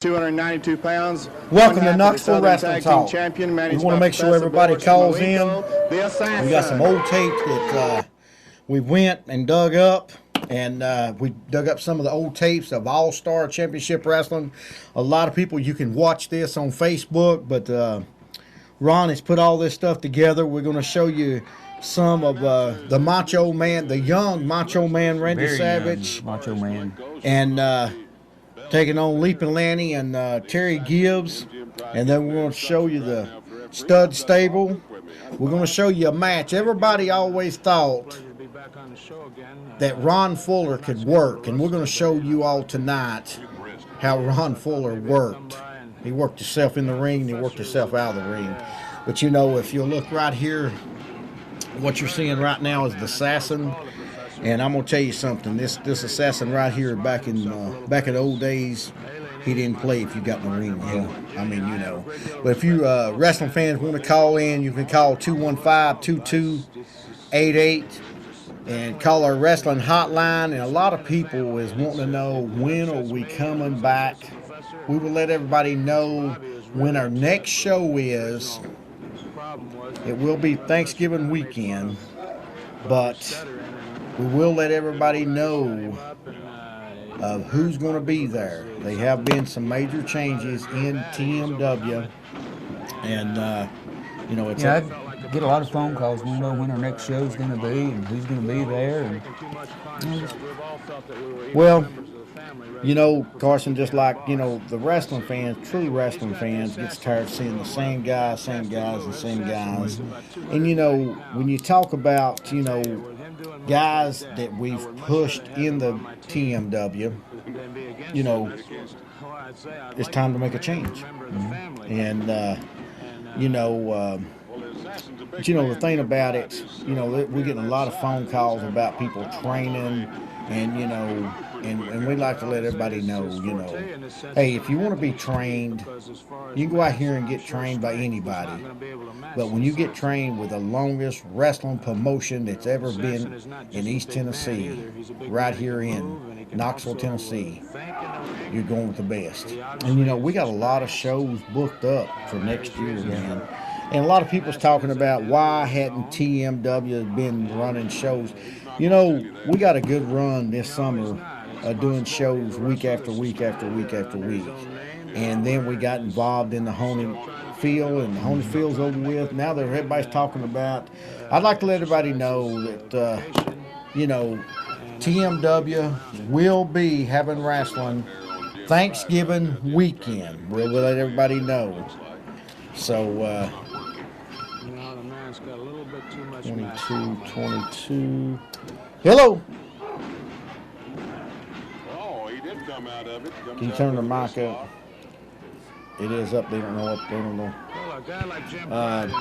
292 pounds. Welcome to Knoxville Wrestling Talk. We want to make sure everybody calls in. We got some old tapes that we went and dug up, and we dug up some of the old tapes of All-Star Championship Wrestling. A lot of people, you can watch this on Facebook, but Ron has put all this stuff together. We're going to show you some of the Macho Man, the young Macho Man, Randy Savage. Macho Man. And taking on Leaping Lanny and Terry Gibbs. And then we're going to show you the stud stable. We're going to show you a match. Everybody always thought that Ron Fuller could work. And we're going to show you all tonight how Ron Fuller worked. He worked himself in the ring and he worked himself out of the ring. But you know, if you look right here, what you're seeing right now is the Assassin. And I'm gonna tell you something. This Assassin right here, back in the old days, he didn't play if you got in the ring. I mean, you know. But if you wrestling fans want to call in, you can call 215-2288 and call our wrestling hotline. And a lot of people is wanting to know, when are we coming back? We will let everybody know when our next show is. It will be Thanksgiving weekend, but we will let everybody know of who's going to be there. There have been some major changes in TMW, and you know, it's. Yeah, I get a lot of phone calls. We know when our next show is going to be and who's going to be there. And, well, you know, Carson, just like, you know, the wrestling fans, true wrestling fans, gets tired of seeing the same guys, and same guys. And, you know, when you talk about, you know, guys that we've pushed in the TMW, you know, it's time to make a change. And, you know, but you know, the thing about it, you know, we're getting a lot of phone calls about people training, and, you know, and we like to let everybody know, you know, hey, if you want to be trained, you can go out here and get trained by anybody. But when you get trained with the longest wrestling promotion that's ever been in East Tennessee, right here in Knoxville, Tennessee, you're going with the best. And, you know, we got a lot of shows booked up for next year, man. And a lot of people's talking about, why hadn't TMW been running shows? You know, we got a good run this summer doing shows week after week after week after week. And then we got involved in the Haunted Field, and the Haunted Field's over with. Now that everybody's talking about, I'd like to let everybody know that, you know, TMW will be having wrestling Thanksgiving weekend. We'll let everybody know. So, 22. Hello. Oh, he did come out of it. Can you turn the mic up? It is up. They don't know what. They don't know. Well, a guy like Jim and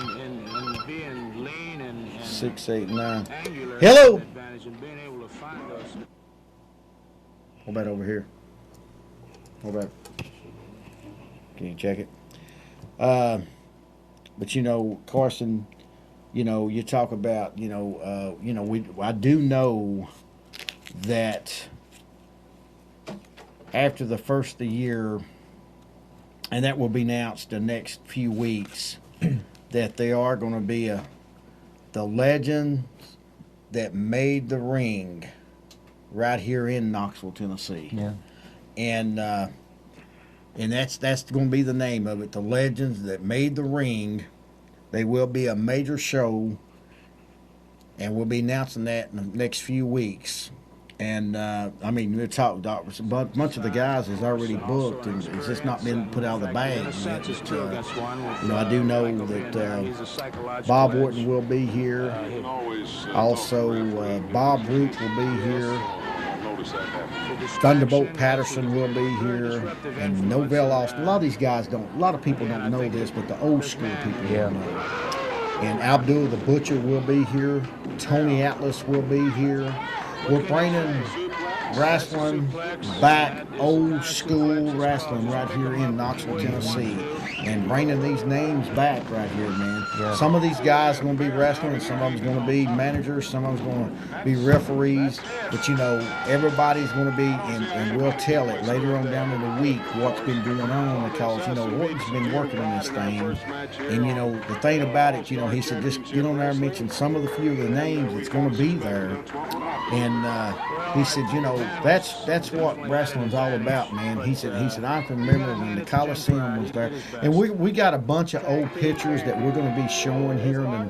being lean and 6'8", 9". Hello. And being able to find us. What about over here? What about? Can you check it? But you know, Carson, you know, you talk about, you know, I do know that after the first of the year, and that will be announced the next few weeks, that they are going to be the legends that made the ring right here in Knoxville, Tennessee. yeah. And that's going to be the name of it, the legends that made the ring. They will be a major show, and we'll be announcing that in the next few weeks. And I mean, we're talking. A bunch of the guys is already booked, and it's just not been put out of the bag yet. But, you know, I do know that Bob Orton will be here. Also, Bob Root will be here. Thunderbolt Patterson will be here, and Novell Austin. A lot of these guys don't. A lot of people don't know this, but the old school people don't know. And Abdul the Butcher will be here. Tony Atlas will be here. We're bringing wrestling back, old school wrestling right here in Knoxville, Tennessee, and bringing these names back right here, man. Yeah. Some of these guys are going to be wrestling, and some of them's going to be managers, some of them's going to be referees, but you know, everybody's going to be, and we'll tell it later on down in the week what's been going on, because, you know, Orton's been working on this thing, and, you know, the thing about it, you know, he said, just get on there and mention some of the few of the names that's going to be there, and he said, you know, that's what wrestling's all about, man. He said, I can remember when the Coliseum was there, and we got a bunch of old pictures that we're going to be showing here in the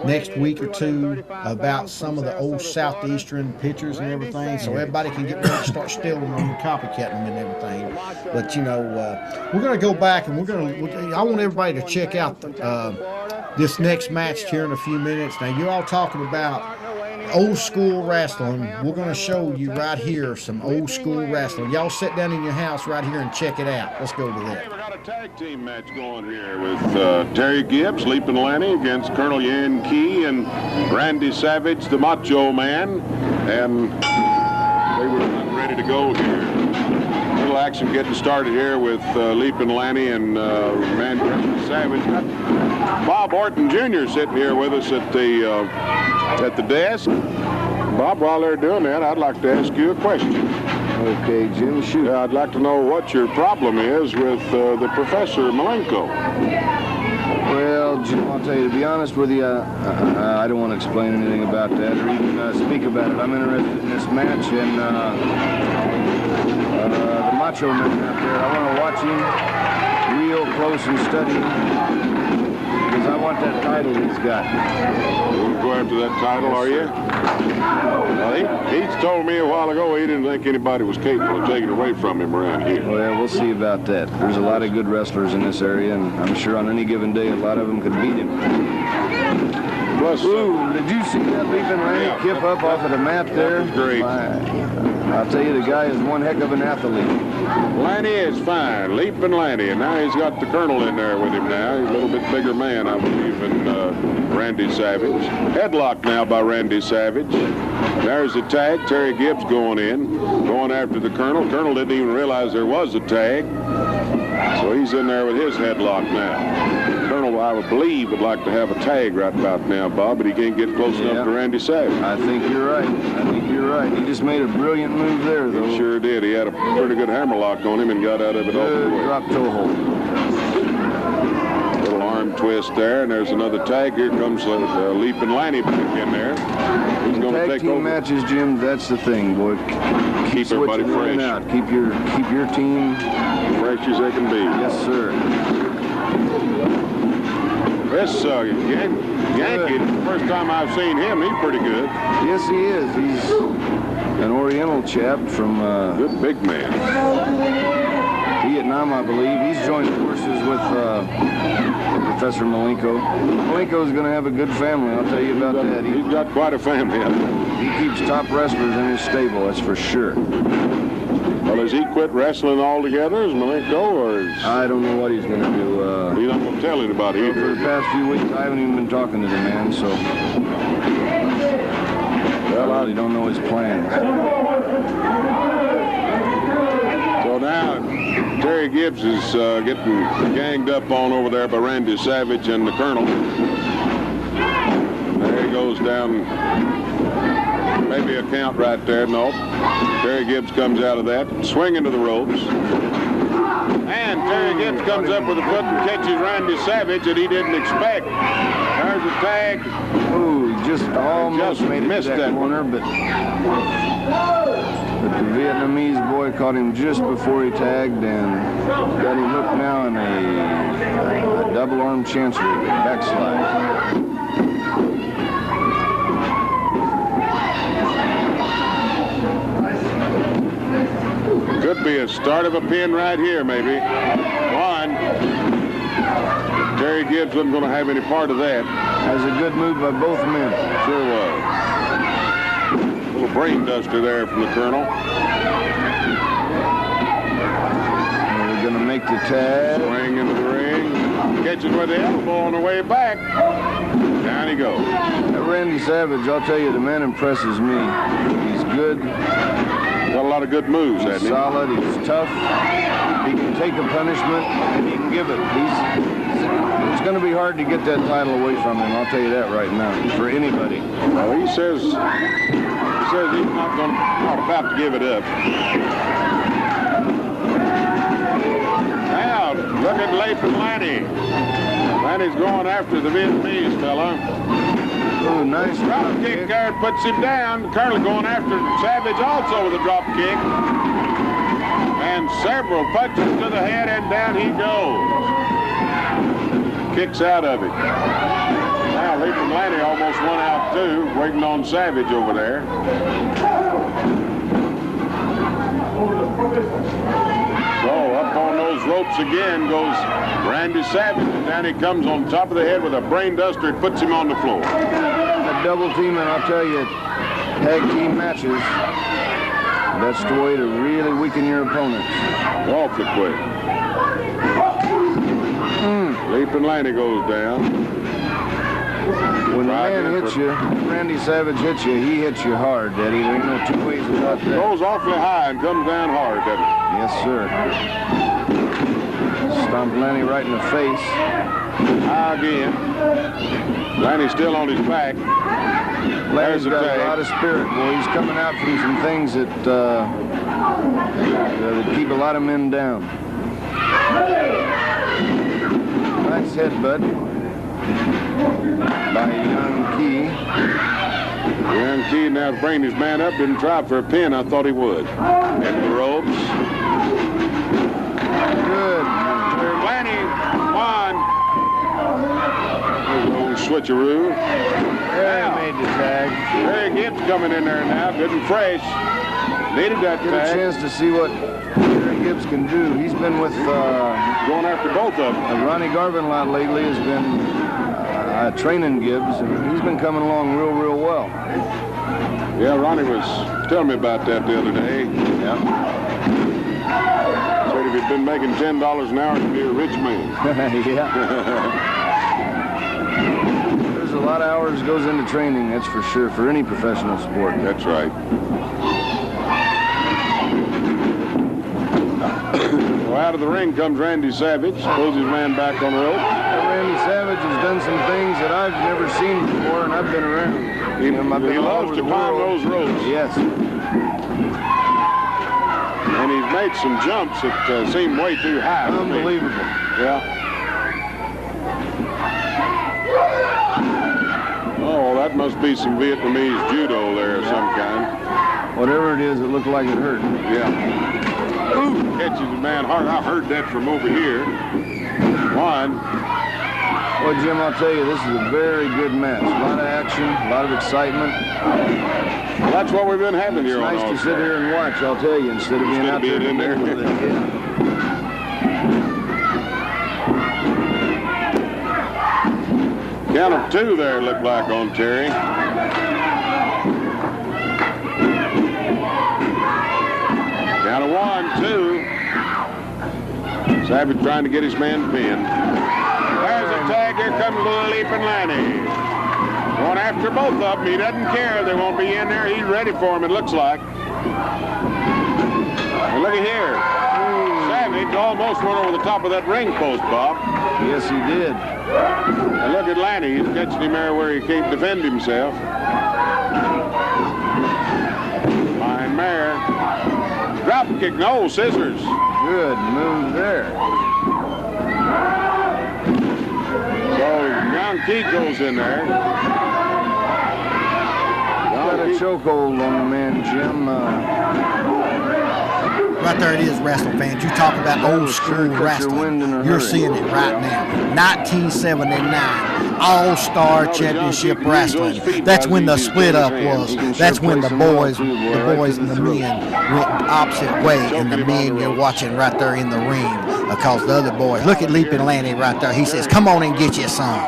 next week or two about some of the old Southeastern pictures and everything, so everybody can get ready to start stealing them and copycatting them and everything. But you know, we're going to go back, and I want everybody to check out this next match here in a few minutes. Now, you're all talking about old school wrestling. We're going to show you right here some old school wrestling. Y'all sit down in your house right here and check it out. Let's go to that. We got a tag team match going here with Terry Gibbs, Leapin' Lanny against Colonel Yan Key and Randy Savage, the Macho Man, and they were not ready to go here. Little action getting started here with Leapin' Lanny and Randy Savage. Bob Orton Jr. sitting here with us at the desk. Bob, while they're doing that, I'd like to ask you a question. Okay, Jim, shoot. I'd like to know what your problem is with the Professor Malenko. Well, Jim, I'll tell you, to be honest with you, I don't want to explain anything about that or even speak about it. I'm interested in this match, and the Macho Man out there, I want to watch him real close and study him, because I want that title he's got. You want to go after that title, are you? Well, he told me a while ago he didn't think anybody was capable of taking it away from him around here. Well, we'll see about that. There's a lot of good wrestlers in this area, and I'm sure on any given day a lot of them could beat him. Plus, Ooh, did you see that Leapin' Lanny kip up off of the mat there? That was great. I'll tell you, the guy is one heck of an athlete. Lanny is fine, Leapin' Lanny, and now he's got the Colonel in there with him now. He's a little bit bigger man, I believe, than Randy Savage. Headlock now by Randy Savage. There's the tag. Terry Gibbs going in, going after the Colonel. Colonel didn't even realize there was a tag, so he's in there with his headlock now. Colonel, I would believe, would like to have a tag right about now, Bob, but he can't get close enough to Randy Savage. I think you're right. I think you're right. He just made a brilliant move there, though. He sure did. He had a pretty good hammerlock on him and got out of it all the way. Drop toe hold. Little arm twist there, and there's another tag. Here comes Leapin' Lanny back in there. He's going to Tag take team over. matches, Jim, that's the thing, boy. Keep everybody switching in and fresh. out. Keep your team Fresh as they can be. Yes, sir. This Yankee, the first time I've seen him, he's pretty good. Yes, he is. He's an Oriental chap from Good big man. Vietnam, I believe. He's joined forces with Professor Malenko. Malenko's going to have a good family, I'll tell you about that. He's got quite a family. He keeps top wrestlers in his stable, that's for sure. Well, has he quit wrestling altogether, is Malenko, or is I don't know what he's going to do. he's not going to tell anybody For the either? past few weeks, I haven't even been talking to the man, so I really don't know his plans. So now Terry Gibbs is getting ganged up on over there by Randy Savage and the Colonel. And there he goes down. Maybe a count right there. No. Terry Gibbs comes out of that, swinging to the ropes. And Terry Gibbs comes up with a foot and catches Randy Savage that he didn't expect. There's a tag. Oh, he just almost Just made it missed to that that corner, but the Vietnamese boy caught him just before he tagged and got him hooked now in a double arm chancery backslide. Could be a start of a pin right here, maybe. One. Terry Gibbs wasn't going to have any part of that. That was a good move by both men. Sure was. Little brain duster there from the Colonel. And we're going to make the tag. Swing into the ring. Catches with the elbow on the way back. Down he goes. Randy Savage, I'll tell you, the man impresses me. He's good. Got a lot of good moves, He's hasn't he? solid. He's tough. He can take a punishment and he can give it. It's going to be hard to get that title away from him. I'll tell you that right now. For anybody. Well, he says he's not about to give it up. Now, look at Lathan Lanny. Lanny's going after the Vietnamese fella. Oh, nice Drop kick there, puts him down. Curly going after Savage also with a drop kick. And several punches to the head, and down he goes. Kicks out of it. Now, Lathan Lanny almost won out too, waiting on Savage over there. So up on those ropes again goes Randy Savage, and down he comes on top of the head with a brain duster. It puts him on the floor. That double team, and I'll tell you, tag team matches, that's the way to really weaken your opponents. Awfully quick. Lathan Lanny goes down. When the man hits you, Randy Savage hits you, he hits you hard, Daddy. There ain't no two ways about that. Goes awfully high and comes down hard, doesn't it? Yes, sir. Stomp Lanny right in the face. High again. Lanny's still on his back. Lanny's There's a got tag. a lot of spirit. Boy, he's coming out from some things that keep a lot of men down. Nice headbutt by Young Key. Young Key now bringing his man up. Didn't try for a pin. I thought he would. Hit the ropes. Good. Lanny won. Little switcheroo. There, made the tag. Terry Gibbs coming in there now, good and fresh. Needed that Get a tag. chance to see what Terry Gibbs can do. He's been with Going after both of them. Ronnie Garvin a lot lately. Has been training Gibbs, and he's been coming along real well. Yeah, Ronnie was telling me about that the other day. Yeah. Said if he'd been making $10 an hour, he'd be a rich man. Yeah. There's a lot of hours goes into training, that's for sure, for any professional sport. That's right. Well, out of the ring comes Randy Savage. Pulls his man back on the rope. Randy Savage has done some things that I've never seen before, and I've been around. He I've been all loves over to the climb world. those ropes. Yes. And he's made some jumps that seem way too high. for me. Unbelievable. Yeah. Oh, that must be some Vietnamese judo there of some kind. Whatever it is, it looked like it hurt. Yeah. Ooh, catches the man hard. I heard that from over here. One. Well, Jim, I'll tell you, this is a very good match. A lot of action, a lot of excitement. Well, that's what we've been having here It's on nice to All-Star. sit here and watch, I'll tell you, instead of being Instead out of being there in there. with it. Yeah. Count of two there looked like on Terry. Count of 1, 2. Savage trying to get his man pinned. There's a tag. Here comes Little Leaping Lanny. Going after both of them. He doesn't care. They won't be in there. He's ready for him, it looks like. And look at here. Savage almost went over the top of that ring post, Bob. Yes, he did. And look at Lanny. He's catching him there where he can't defend himself. Fine mare. Drop kick. No, scissors. Good move there. So Young Key goes in there. Got a chokehold on the man, Jim. Right there it is, wrestling fans. You talk about old school wrestling. You're seeing it right now. 1979 All-Star Championship Wrestling. That's when the split up was. That's when the boys and the men went opposite way, and the men you're watching right there in the ring. Because the other boys, look at Leaping Lanny right there. He says, "Come on and get you some."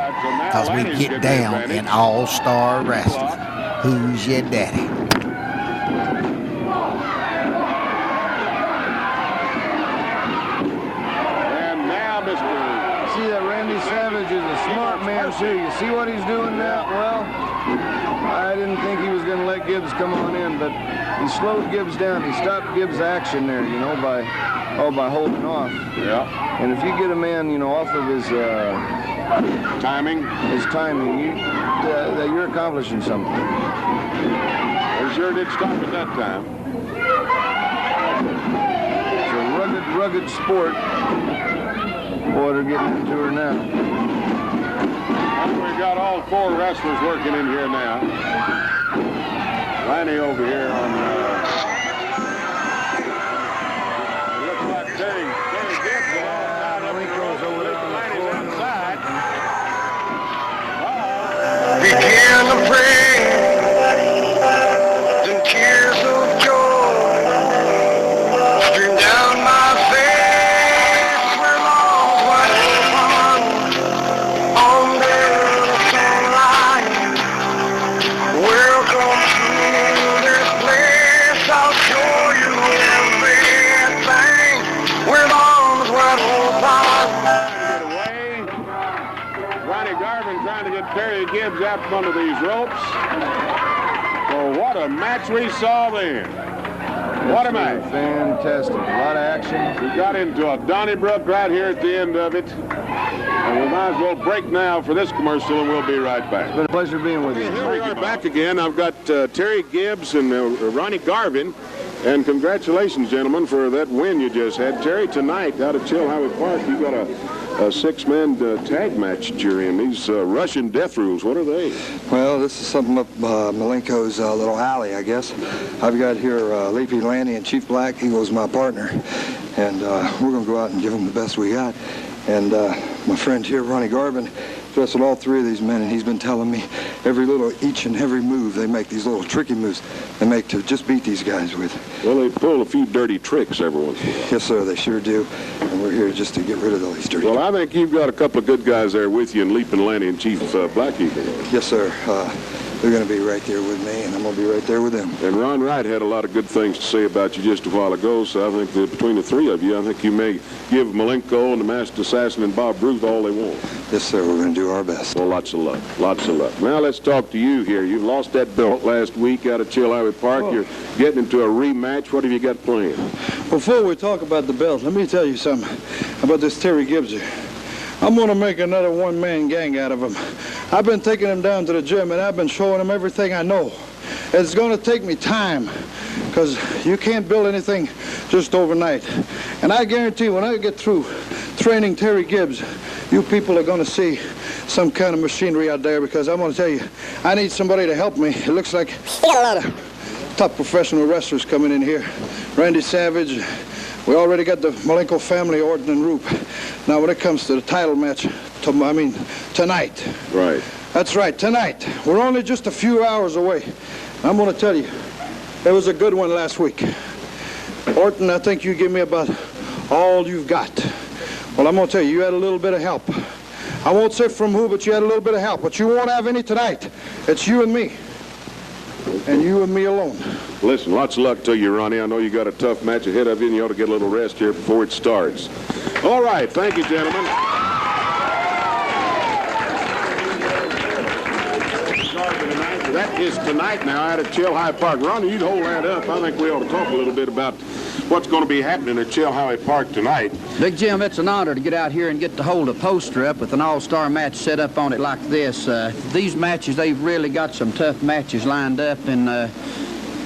Because we get down in All-Star Wrestling. Who's your daddy? See that Randy Savage is a smart man too. You see what he's doing now? Well, I didn't think he was going to let Gibbs come on in, but he slowed Gibbs down. He stopped Gibbs' action there, you know, by holding off. Yeah. And if you get a man, you know, off of his Timing? you're accomplishing something. They sure did stop at that time. It's a rugged sport. Boy, they're getting into her now. And we've got all 4 wrestlers working in here now. Lanny over here on... it looks like Terry Gibbs alongside of him. Lanny's inside. Begin to pray, then tears of joy stream down my face. We're lost wide open on the sunlight. Welcome to this place. I'll show you everything. We're lost wide open. Get away. Ronnie Garvin trying to get Terry Gibbs out from under these ropes. Well, what a match we saw there. What a match. Fantastic. A lot of action. We got into a Donnybrook right here at the end of it. And we might as well break now for this commercial, and we'll be right back. It's been a pleasure being with you. Here we are back again. I've got Terry Gibbs and Ronnie Garvin. And congratulations, gentlemen, for that win you just had. Terry, tonight out at Chilhowie Park, you got a 6-man tag match that you're in. These Russian death rules, what are they? Well, this is something up Malenko's little alley, I guess. I've got here Leafy Lanny and Chief Black. He was my partner. And we're going to go out and give him the best we got. And my friend here, Ronnie Garvin, wrestled all 3 of these men, and he's been telling me each and every move they make, these little tricky moves they make to just beat these guys with. Well, they pull a few dirty tricks every once in a while. Yes, sir, they sure do. And we're here just to get rid of all these dirty Well, I think you've got a couple of good guys there with you in Leaping Lanny and Chief Black Eagle. Yes, sir. They're going to be right there with me, and I'm going to be right there with them. And Ron Wright had a lot of good things to say about you just a while ago, so I think that between the 3 of you, I think you may give Malenko and the Masked Assassin and Bob Ruth all they want. Yes, sir. We're going to do our best. Well, lots of luck. Lots of luck. Now let's talk to you here. You lost that belt last week out of Chilhowie Park. You're getting into a rematch. What have you got planned? Before we talk about the belt, let me tell you something about this Terry Gibbs. I'm going to make another one-man gang out of him. I've been taking him down to the gym, and I've been showing him everything I know. It's going to take me time, because you can't build anything just overnight. And I guarantee when I get through training Terry Gibbs, you people are going to see some kind of machinery out there, because I'm going to tell you, I need somebody to help me. It looks like we got a lot of top professional wrestlers coming in here. Randy Savage. We already got the Malenko family, Orton and Roop. Now, when it comes to the title match, tonight. Right. That's right, tonight. We're only just a few hours away. I'm going to tell you, it was a good one last week. Orton, I think you give me about all you've got. Well, I'm going to tell you, you had a little bit of help. I won't say from who, but you had a little bit of help. But you won't have any tonight. It's you and me. And you and me alone. Listen, lots of luck to you, Ronnie. I know you got a tough match ahead of you, and you ought to get a little rest here before it starts. All right. Thank you, gentlemen. That is tonight now out at Chilhowie Park. Ronnie, you'd hold that up. I think we ought to talk a little bit about what's going to be happening at Chilhowie Park tonight. Big Jim, it's an honor to get out here and get to hold a poster up with an all-star match set up on it like this. These matches, they've really got some tough matches lined up, and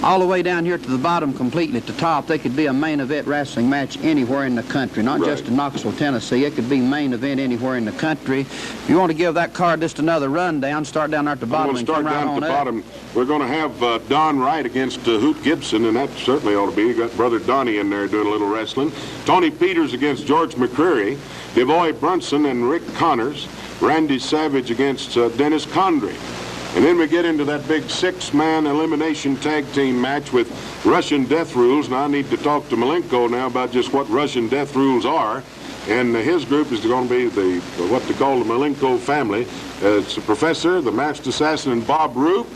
all the way down here to the bottom, completely at the top, they could be a main event wrestling match anywhere in the country, not just in Knoxville, Tennessee. It could be main event anywhere in the country. If you want to give that card just another rundown, start down there at the bottom and come right on up. Start down at the bottom. We're going to have Don Wright against Hoot Gibson, and that certainly ought to be. You got Brother Donnie in there doing a little wrestling. Tony Peters against George McCreary. Devoy Brunson and Rick Connors. Randy Savage against Dennis Condrey. And then we get into that big 6-man elimination tag team match with Russian death rules. Now I need to talk to Malenko now about just what Russian death rules are. And his group is going to be what they call the Malenko family. It's the Professor, the Masked Assassin, and Bob Roop.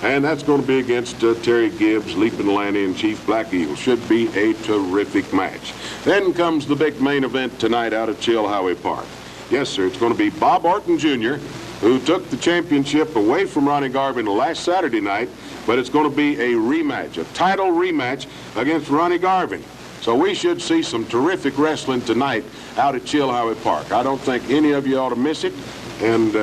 And that's going to be against Terry Gibbs, Leaping Lanny, and Chief Black Eagle. Should be a terrific match. Then comes the big main event tonight out at Chilhowie Park. Yes, sir, it's going to be Bob Orton Jr. who took the championship away from Ronnie Garvin last Saturday night, but it's going to be a rematch, a title rematch against Ronnie Garvin. So we should see some terrific wrestling tonight out at Chilhowie Park. I don't think any of you ought to miss it. And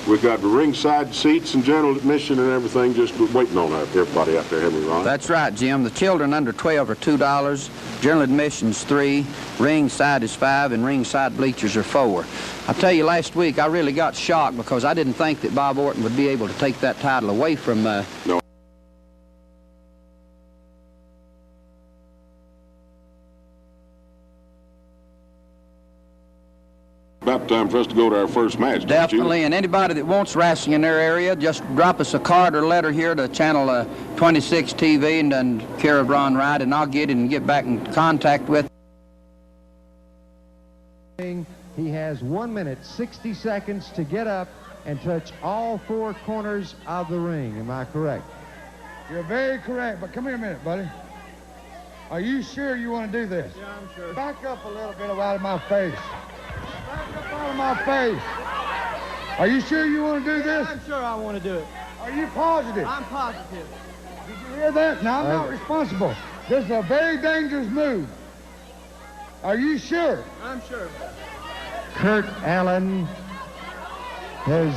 we've got the ringside seats and general admission and everything just waiting on everybody out there, haven't we, Ron? That's right, Jim. The children under 12 are $2. General admission's $3. Ringside is $5, and ringside bleachers are $4. I tell you, last week I really got shocked because I didn't think that Bob Orton would be able to take that title away from No. About time for us to go to our first match, don't you? Definitely, and anybody that wants wrestling in their area, just drop us a card or letter here to channel 26 TV and then care of Ron Wright, and I'll get it and get back in contact with. He has 1 minute, 60 seconds to get up and touch all 4 corners of the ring. Am I correct? You're very correct, but come here a minute, buddy. Are you sure you want to do this? Yeah, I'm sure. Back up a little bit out of my face. Back up out of my face. Are you sure you want to do this? I'm sure I want to do it. Are you positive? I'm positive. Did you hear that? Now, I'm not responsible. This is a very dangerous move. Are you sure? I'm sure. Kurt Allen has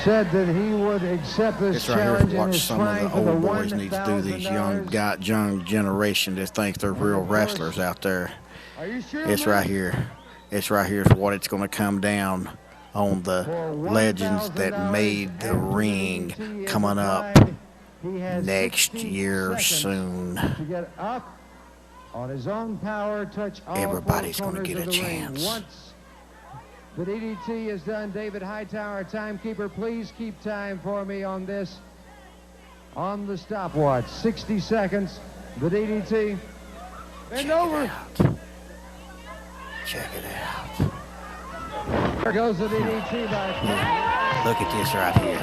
said that he would accept this It's right here challenge to and watch is some of trying the for the old boys need to do these young generation that think they're real wrestlers out there. Are you sure? It's man? right here. It's right here for what it's going to come down on the legends that made the ring coming up next year soon. To get up on his own power, touch all Everybody's 4 gonna corners get of a the ring. chance. Once the DDT is done, David Hightower, timekeeper, please keep time for me on this, on the stopwatch. 60 seconds. The DDT. Bend over. Check it out. There goes the DDT by Look at this right here.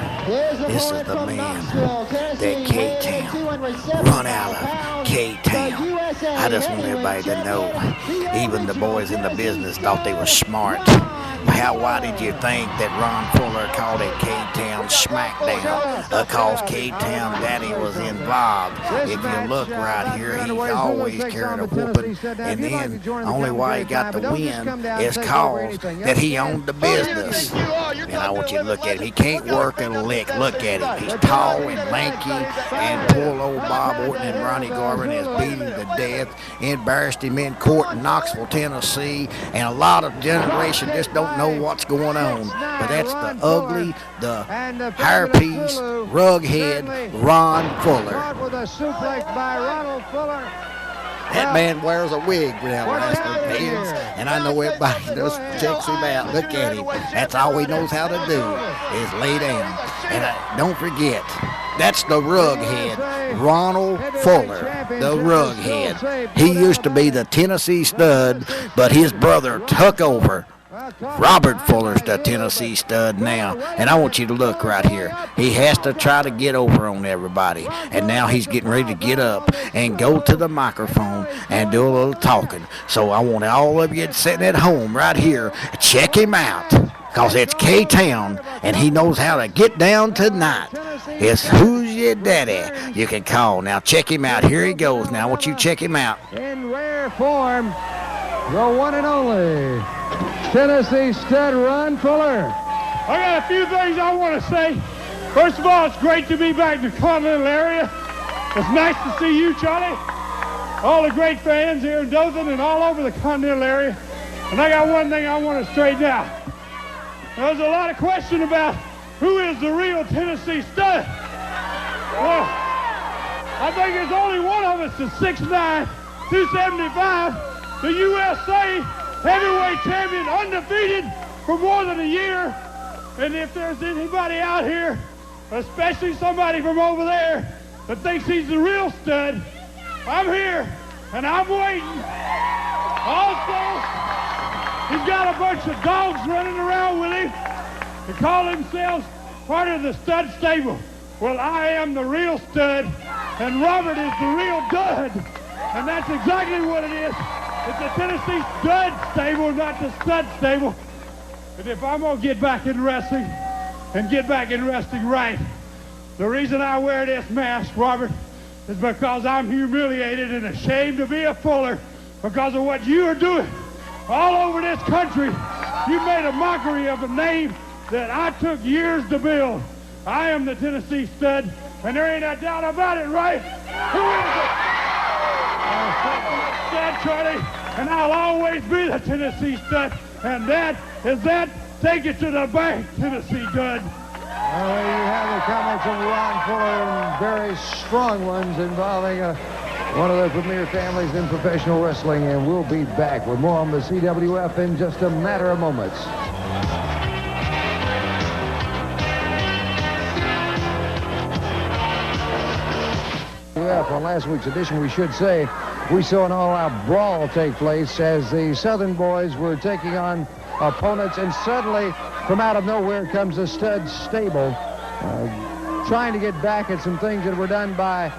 This is the man that K-Town run out of K-Town. I just want everybody to know, even the boys in the business thought they were smart. Why did you think that Ron Fuller called it K-Town Smackdown? Because K-Town Daddy was involved. If you look right here, he always carried a whooping. And then, only why he got the win is cause that he owned the business. And I want you to look at him. He can't work a lick. Look at him. He's tall and lanky, and poor old Bob Orton and Ronnie Garvin has beat him to death, embarrassed him in court in Knoxville, Tennessee, and a lot of generation just don't know what's going on. But that's the ugly, the hairpiece, rughead Ron Fuller. with a suplex by Ronald Fuller. That man wears a wig now, wrestling fans, and I know everybody just checks him out. Look at him. That's all he knows how to do is lay down. And don't forget, that's the rughead, Ronald Fuller, the rughead. He used to be the Tennessee Stud, but his brother took over. Robert Fuller's the Tennessee Stud now, and I want you to look right here. He has to try to get over on everybody, and now he's getting ready to get up and go to the microphone and do a little talking. So I want all of you sitting at home right here, check him out, because it's K-Town, and he knows how to get down tonight. It's Who's Your Daddy you can call. Now check him out. Here he goes. Now I want you to check him out. In rare form, the one and only Tennessee Stud Ron Fuller. I got a few things I want to say. First of all, it's great to be back in the Continental area. It's nice to see you, Charlie. All the great fans here in Dothan and all over the Continental area. And I got one thing I want to straighten out. There's a lot of question about who is the real Tennessee Stud. Well, I think there's only one of us that's 6'9", 275, the USA heavyweight champion, undefeated for more than a year. And if there's anybody out here, especially somebody from over there, that thinks he's the real stud, I'm here and I'm waiting. Also, he's got a bunch of dogs running around with him. They call themselves part of the stud stable. Well, I am the real stud, and Robert is the real dud. And that's exactly what it is. It's the Tennessee Stud Stable, not the Stud Stable. And if I'm going to get back in wrestling and get back in wrestling right, the reason I wear this mask, Robert, is because I'm humiliated and ashamed to be a Fuller because of what you are doing all over this country. You made a mockery of a name that I took years to build. I am the Tennessee Stud, and there ain't a doubt about it, right? Who is it? Stud, Charlie, and I'll always be the Tennessee Stud, and that is that. Take it to the bank, Tennessee Stud. Well, there you have the comments of Ron Fuller, and very strong ones involving one of the premier families in professional wrestling, and we'll be back with more on the CWF in just a matter of moments. On last week's edition, we should say, we saw an all-out brawl take place as the Southern boys were taking on opponents, and suddenly, from out of nowhere, comes the Stud Stable, trying to get back at some things that were done by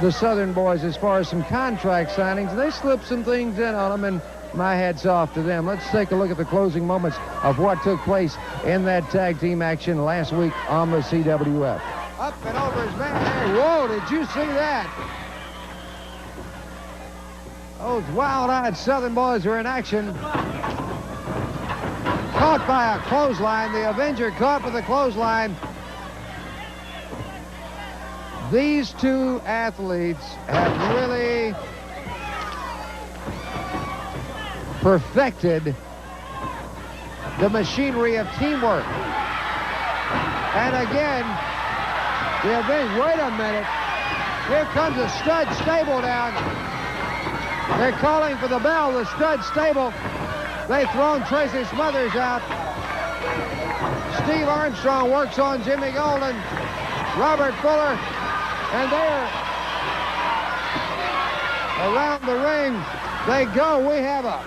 the Southern boys as far as some contract signings. They slipped some things in on them, and my hat's off to them. Let's take a look at the closing moments of what took place in that tag team action last week on the CWF. Up and over his man there. Whoa, did you see that? Those wild-eyed Southern boys are in action. Caught by a clothesline. The Avenger caught with a clothesline. These two athletes have really perfected the machinery of teamwork. And again, the Avenger, wait a minute. Here comes the Stud Stable down. They're calling for the bell, the Stud Stable. They've thrown Tracy Smothers out. Steve Armstrong works on Jimmy Golden, Robert Fuller, and they're around the ring. They go. We have a,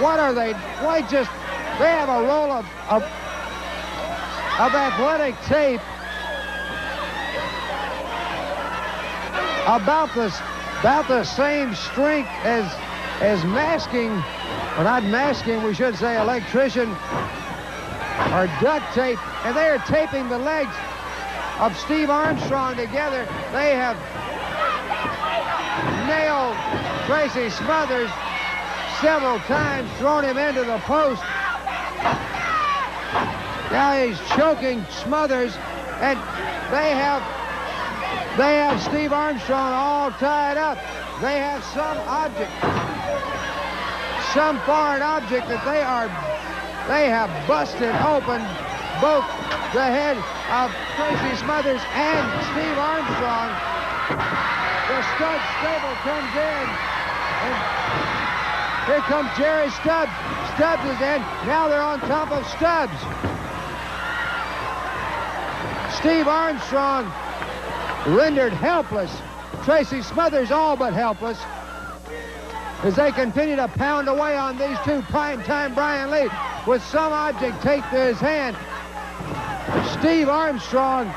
what are they? They have a roll of athletic tape about the same strength as masking, or not masking, we should say electrician, or duct tape, and they are taping the legs of Steve Armstrong together. They have nailed Tracy Smothers several times, thrown him into the post. Now he's choking Smothers, and they have Steve Armstrong all tied up. They have some foreign object that they have busted open both the head of Tracy Smothers and Steve Armstrong. The Stud Stable comes in, and here comes Jerry Stubbs. Stubbs is in. Now they're on top of Stubbs. Steve Armstrong rendered helpless. Tracy Smothers all but helpless as they continue to pound away on these two. Primetime Brian Lee with some object taped to his hand. Steve Armstrong,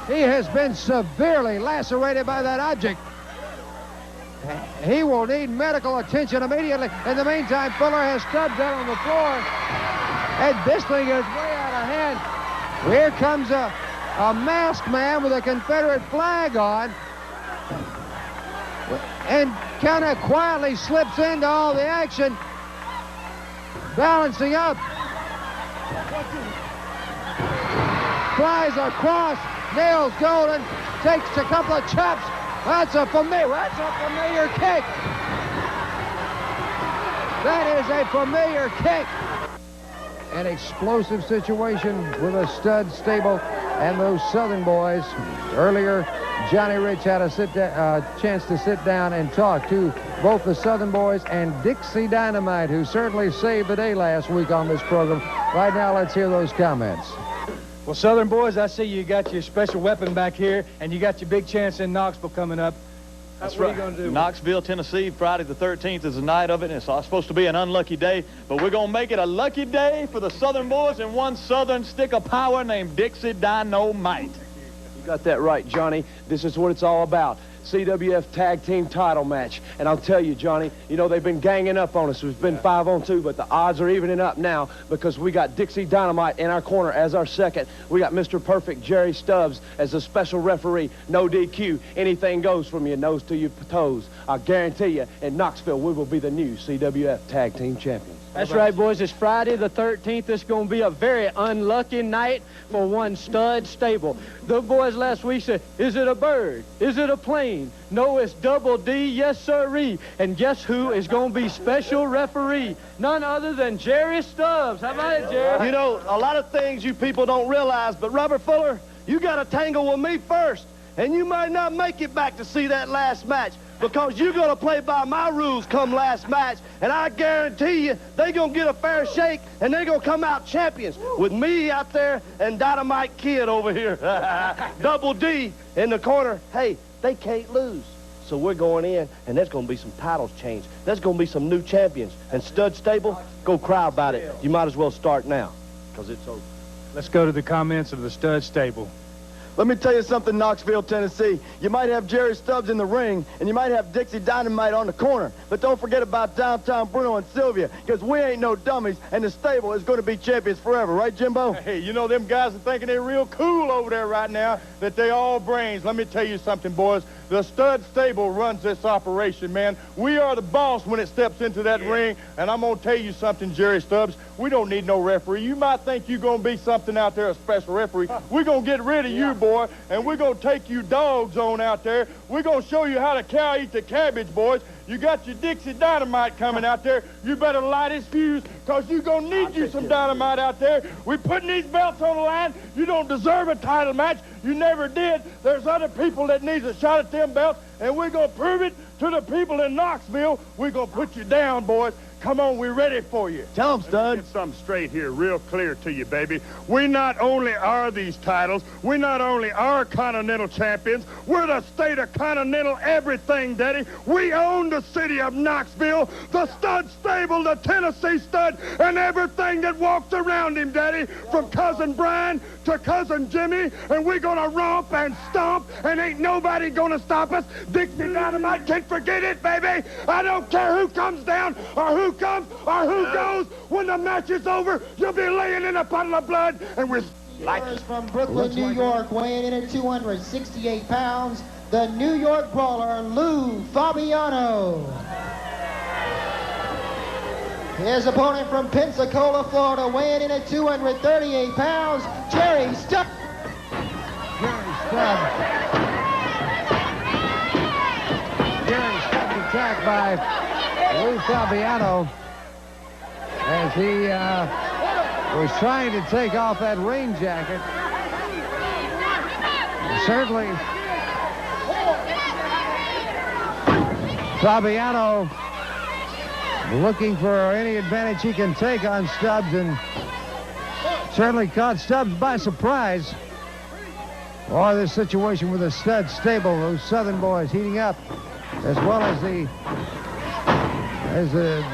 he has been severely lacerated by that object. He will need medical attention immediately. In the meantime, Fuller has Stubbs out on the floor, and this thing is way out of hand. Here comes a masked man with a Confederate flag on, and kind of quietly slips into all the action, balancing up, flies across, nails Golden, takes a couple of chops. That's a familiar kick. That is a familiar kick. An explosive situation with a Stud Stable and those Southern boys. Earlier, Johnny Rich had a chance to sit down and talk to both the Southern boys and Dixie Dynamite, who certainly saved the day last week on this program. Right now, let's hear those comments. Well, Southern boys, I see you got your special weapon back here, and you got your big chance in Knoxville coming up. That's what right. Are you going to do? Knoxville, Tennessee, Friday the 13th is the night of it, and it's supposed to be an unlucky day, but we're going to make it a lucky day for the Southern boys and one Southern stick of power named Dixie Dynamite. You got that right, Johnny. This is what it's all about. CWF Tag Team title match. And I'll tell you, Johnny, you know, they've been ganging up on us. We've been 5-on-2, but the odds are evening up now because we got Dixie Dynamite in our corner as our second. We got Mr. Perfect Jerry Stubbs as a special referee. No DQ. Anything goes from your nose to your toes. I guarantee you, in Knoxville, we will be the new CWF Tag Team champions. That's right, boys. It's Friday the 13th. It's going to be a very unlucky night for one stud stable. The boys last week said, is it a bird? Is it a plane? No, it's Double D, yes, sirree. And guess who is going to be special referee? None other than Jerry Stubbs. How about it, Jerry? You know, a lot of things you people don't realize, but Robert Fuller, you got to tangle with me first. And you might not make it back to see that last match, because you're going to play by my rules come last match, and I guarantee you they're going to get a fair shake, and they're going to come out champions with me out there and Dynamite Kid over here. Double D in the corner. Hey, they can't lose. So we're going in, and there's going to be some titles changed. There's going to be some new champions. And Stud Stable, go cry about it. You might as well start now, because it's over. Let's go to the comments of the Stud Stable. Let me tell you something, Knoxville, Tennessee. You might have Jerry Stubbs in the ring, and you might have Dixie Dynamite on the corner. But don't forget about Downtown Bruno and Sylvia, because we ain't no dummies, and the stable is going to be champions forever. Right, Jimbo? Hey, you know, them guys are thinking they're real cool over there right now, that they all brains. Let me tell you something, boys. The Stud Stable runs this operation, man. We are the boss when it steps into that ring, and I'm going to tell you something, Jerry Stubbs. We don't need no referee. You might think you're going to be something out there, a special referee. We're going to get rid of you, boy, and we're going to take you dogs on out there. We're going to show you how the cow eat the cabbage, boys. You got your Dixie Dynamite coming out there. You better light his fuse, because you're going to need you some dynamite out there. We're putting these belts on the line. You don't deserve a title match. You never did. There's other people that needs a shot at them belts, and we're going to prove it to the people in Knoxville. We're going to put you down, boys. Come on, we're ready for you. Tell them, Stud. Get something straight here, real clear to you, baby. We not only are these titles, we not only are Continental champions, we're the state of Continental everything, Daddy. We own the city of Knoxville, the Stud Stable, the Tennessee Stud, and everything that walks around him, Daddy, from Cousin Brian to Cousin Jimmy, and we're gonna romp and stomp, and ain't nobody gonna stop us. Dixie Dynamite, can't forget it, baby. I don't care who comes down or who comes or who goes. When the match is over, you'll be laying in a puddle of blood, and we're like from Brooklyn, New York, weighing in at 268 pounds, the New York Brawler, Lou Fabiano. His opponent from Pensacola, Florida, weighing in at 238 pounds, Jerry Stubbs. Jerry Stubbs attacked by Lou Fabiano as he was trying to take off that rain jacket. Certainly, Fabiano looking for any advantage he can take on Stubbs, and certainly caught Stubbs by surprise. Or this situation with the Stud Stable, those Southern boys heating up, as well as the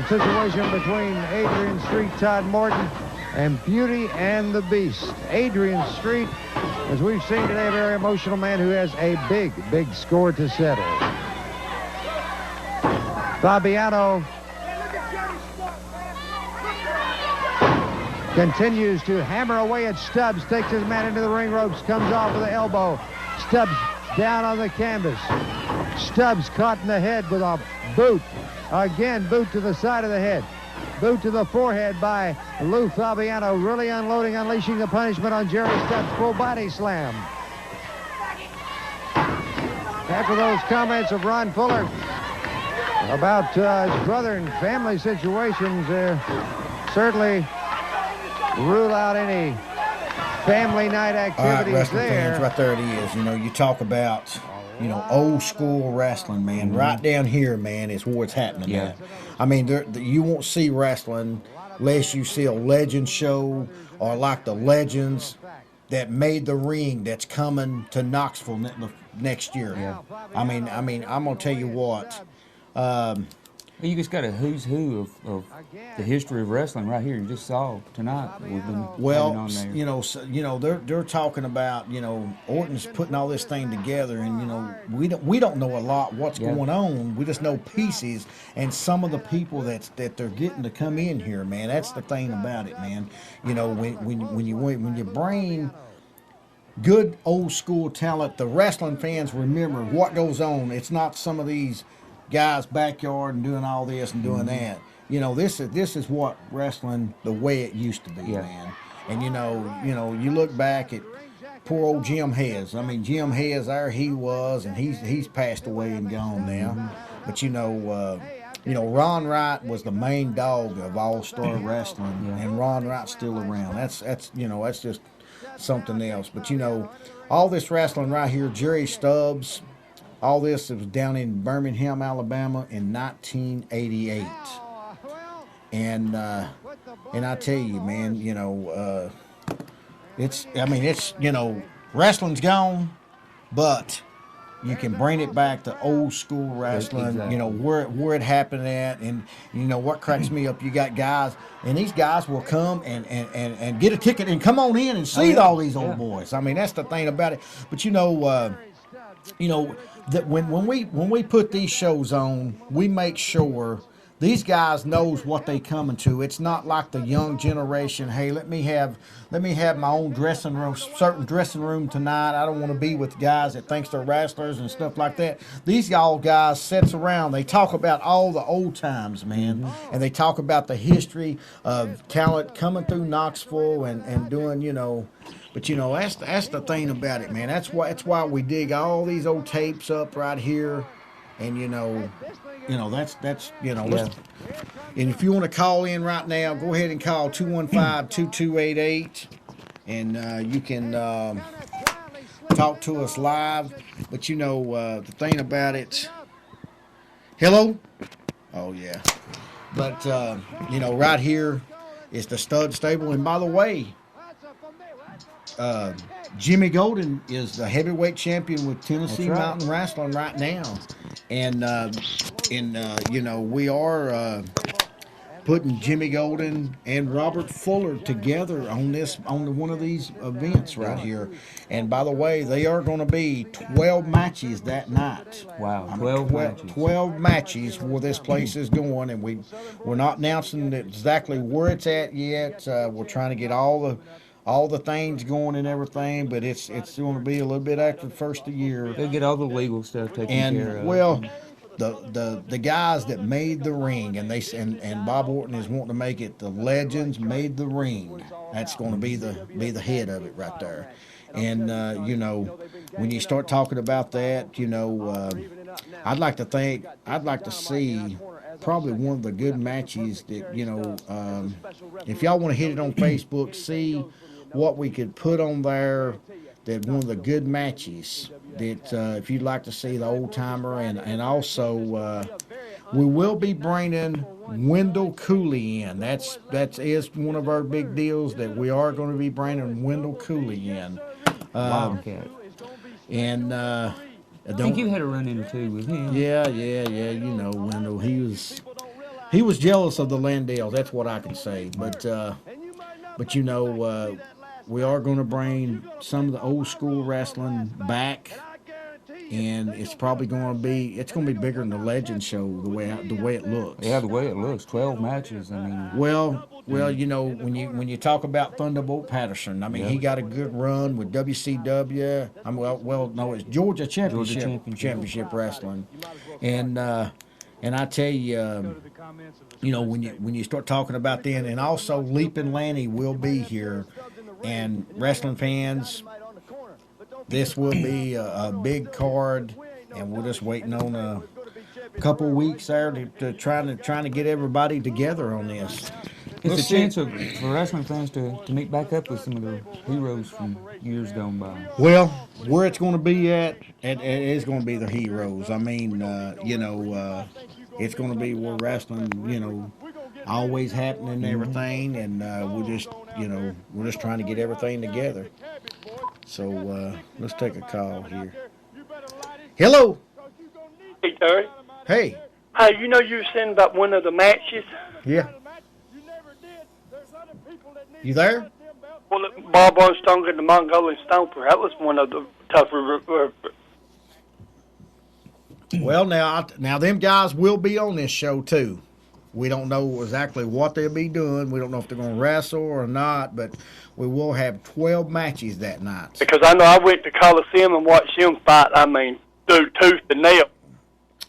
situation between Adrian Street, Todd Morton, and Beauty and the Beast. Adrian Street, as we've seen today, a very emotional man who has a big, big score to settle. Fabiano continues to hammer away at Stubbs, takes his man into the ring ropes, comes off with an elbow. Stubbs down on the canvas. Stubbs caught in the head with a boot. Again, boot to the side of the head. Boot to the forehead by Lou Fabiano, really unloading, unleashing the punishment on Jerry Stubbs. Full body slam. After those comments of Ron Fuller about his brother and family situations, certainly rule out any family night activities. All right, wrestling there. fans, right there it is. You know, you talk about, you know, old school wrestling, man. Right down here, man, is where it's happening at. I mean, you won't see wrestling unless you see a legend show or like the legends that made the ring that's coming to Knoxville next year. I mean, I'm gonna tell you what. You just got a who's who of the history of wrestling right here. You just saw tonight. We've been having on there. They're talking about, Orton's putting all this thing together, and we don't know a lot what's going on. We just know pieces and some of the people that they're getting to come in here, man. That's the thing about it, man. When you bring good old school talent, the wrestling fans remember what goes on. It's not some of these guys backyard and doing all this and doing that. This is what wrestling the way it used to be, man. And you look back at poor old Jim Hez. I mean, Jim Hez, there he was, and he's passed away and gone now. But Ron Wright was the main dog of All Star Wrestling, and Ron Wright's still around. That's just something else. But all this wrestling right here, Jerry Stubbs, all this was down in Birmingham, Alabama in 1988. And I tell you, man, wrestling's gone, but you can bring it back to old school wrestling, exactly. Where it happened at. And what cracks me up, you got guys, and these guys will come and get a ticket and come on in and see all these old boys. I mean, that's the thing about it. But that when we put these shows on, we make sure these guys knows what they coming to. It's not like the young generation. Hey, let me have my own dressing room, certain dressing room tonight. I don't want to be with guys that thinks they're wrestlers and stuff like that. These all guys sits around. They talk about all the old times, man, and they talk about the history of talent coming through Knoxville and doing, But that's the thing about it, man. That's why we dig all these old tapes up right here, and that's. And if you want to call in right now, go ahead and call 215-2288, and you can talk to us live. But the thing about it. Hello. Oh yeah. But right here is the Stud Stable, and by the way. Jimmy Golden is the heavyweight champion with Tennessee Mountain Wrestling right now, and we are putting Jimmy Golden and Robert Fuller together on one of these events right here. And by the way, they are going to be 12 matches that night. Wow, 12 matches. 12 matches where this place is going, and we're not announcing exactly where it's at yet. We're trying to get all the things going and everything, but it's going to be a little bit after the first of the year. They'll get all the legal stuff taken care of. And well, the guys that made the ring, and Bob Orton is wanting to make it the Legends Made the Ring. That's going to be the head of it right there. And when you start talking about that, I'd like to see probably one of the good matches that if y'all want to hit it on Facebook, see what we could put on there, that one of the good matches that if you'd like to see the old timer, and also we will be bringing Wendell Cooley in. That is one of our big deals, that we are going to be bringing Wendell Cooley in. Wildcat. And I think you had a run in or two with him. Yeah. Wendell. He was jealous of the Landale. That's what I can say. But we are going to bring some of the old school wrestling back, and it's probably going to be bigger than the Legend show the way it looks. Yeah, the way it looks. 12 matches. I mean. Well, when you talk about Thunderbolt Patterson, I mean, he got a good run with WCW. It's Georgia Championship Wrestling, and I tell you, when you start talking about then, and also Leaping Lanny will be here, and wrestling fans, this will be a big card, and we're just waiting on a couple of weeks there to trying to get everybody together on this. It's a chance for wrestling fans to meet back up with some of the heroes from years gone by. Well, where it's going to be at, it is going to be the heroes. I mean, it's going to be where wrestling, always happening and everything, and we're just trying to get everything together. So let's take a call here. Hello. Hey, Terry. Hey. Hey, you know you were saying about one of the matches? Yeah. You there? Well, Bob Armstrong and the Mongolian Stomper. That was one of the tougher. Well, now them guys will be on this show too. We don't know exactly what they'll be doing. We don't know if they're going to wrestle or not, but we will have 12 matches that night. Because I know I went to Coliseum and watched them fight. I mean, through tooth and nail.